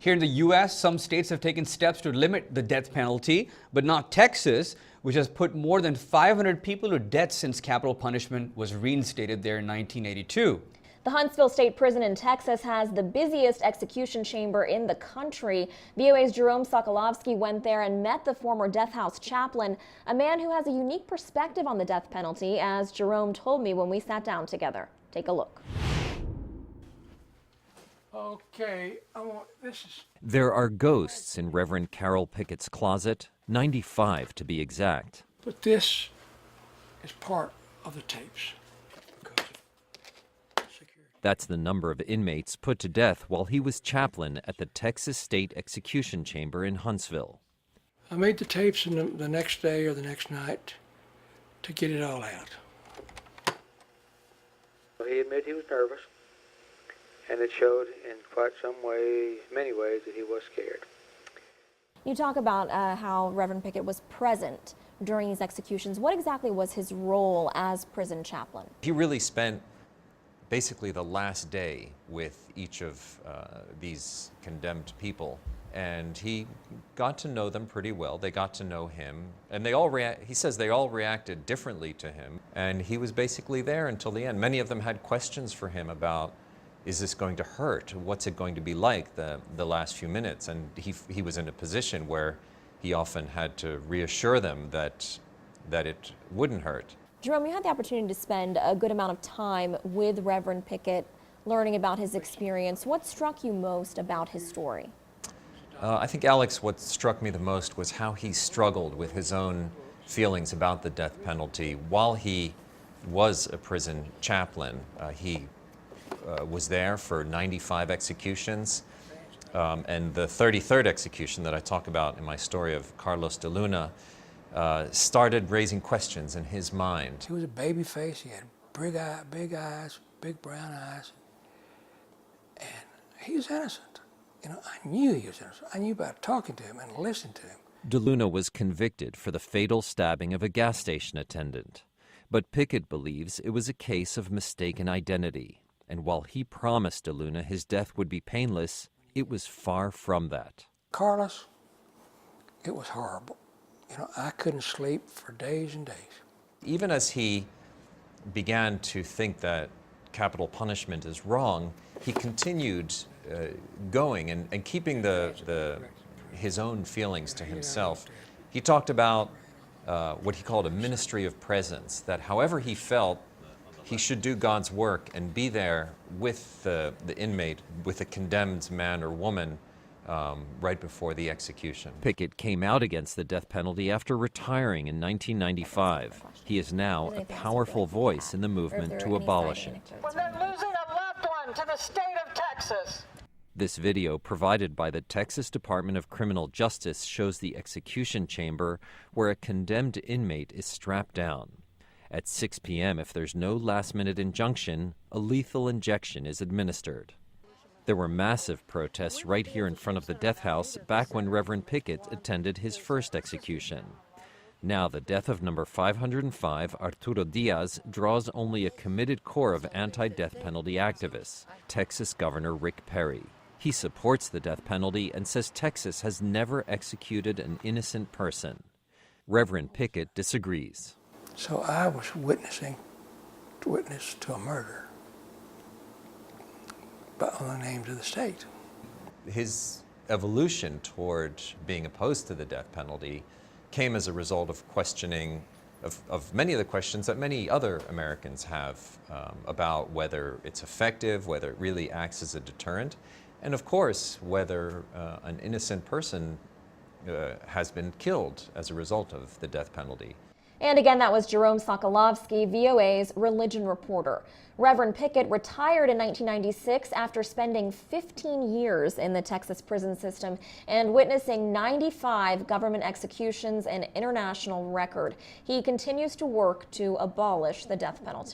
Here in the U.S., some states have taken steps to limit the death penalty, but not Texas, which has put more than 500 people to death since capital punishment was reinstated there in 1982. The Huntsville State Prison in Texas has the busiest execution chamber in the country. VOA's Jerome Socolovsky went there and met the former death house chaplain, a man who has a unique perspective on the death penalty, as Jerome told me when we sat down together. Take a look. Okay, There are ghosts in Reverend Carroll Pickett's closet, 95 to be exact. But this is part of the tapes. That's the number of inmates put to death while he was chaplain at the Texas State Execution Chamber in Huntsville. I made the tapes the next day or the next night to get it all out. He admitted he was nervous, and it showed in quite many ways that he was scared. You talk about how Reverend Pickett was present during these executions. What exactly was his role as prison chaplain? He really spent basically the last day with each of these condemned people, and he got to know them pretty well. They got to know him, and he says they all reacted differently to him, and he was basically there until the end. Many of them had questions for him about, is this going to hurt? What's it going to be like the last few minutes? And he was in a position where he often had to reassure them that it wouldn't hurt. Jerome, you had the opportunity to spend a good amount of time with Reverend Pickett, learning about his experience. What struck you most about his story? I think, Alex, what struck me the most was how he struggled with his own feelings about the death penalty. While he was a prison chaplain, he was there for 95 executions, and the 33rd execution that I talk about in my story of Carlos de Luna started raising questions in his mind. He was a baby face. He had big eyes, big brown eyes, and he was innocent. You know, I knew he was innocent. I knew by talking to him and listening to him. De Luna was convicted for the fatal stabbing of a gas station attendant, but Pickett believes it was a case of mistaken identity. And while he promised De Luna his death would be painless, it was far from that. Carlos, it was horrible. You know, I couldn't sleep for days and days. Even as he began to think that capital punishment is wrong, he continued going and keeping his own feelings to himself. He talked about what he called a ministry of presence, that however he felt, he should do God's work and be there with the inmate, with a condemned man or woman right before the execution. Pickett came out against the death penalty after retiring in 1995. He is now a powerful voice in the movement to abolish it. When they're losing a loved one to the state of Texas. This video, provided by the Texas Department of Criminal Justice, shows the execution chamber where a condemned inmate is strapped down. At 6 p.m., if there's no last-minute injunction, a lethal injection is administered. There were massive protests right here in front of the death house back when Reverend Pickett attended his first execution. Now the death of number 505, Arturo Diaz, draws only a committed core of anti-death penalty activists, Texas Governor Rick Perry. He supports the death penalty and says Texas has never executed an innocent person. Reverend Pickett disagrees. So I was witness to a murder, but on the names of the state. His evolution toward being opposed to the death penalty came as a result of questioning of many of the questions that many other Americans have about whether it's effective, whether it really acts as a deterrent, and of course, whether an innocent person has been killed as a result of the death penalty. And again, that was Jerome Socolovsky, VOA's religion reporter. Reverend Pickett retired in 1996 after spending 15 years in the Texas prison system and witnessing 95 government executions, an international record. He continues to work to abolish the death penalty.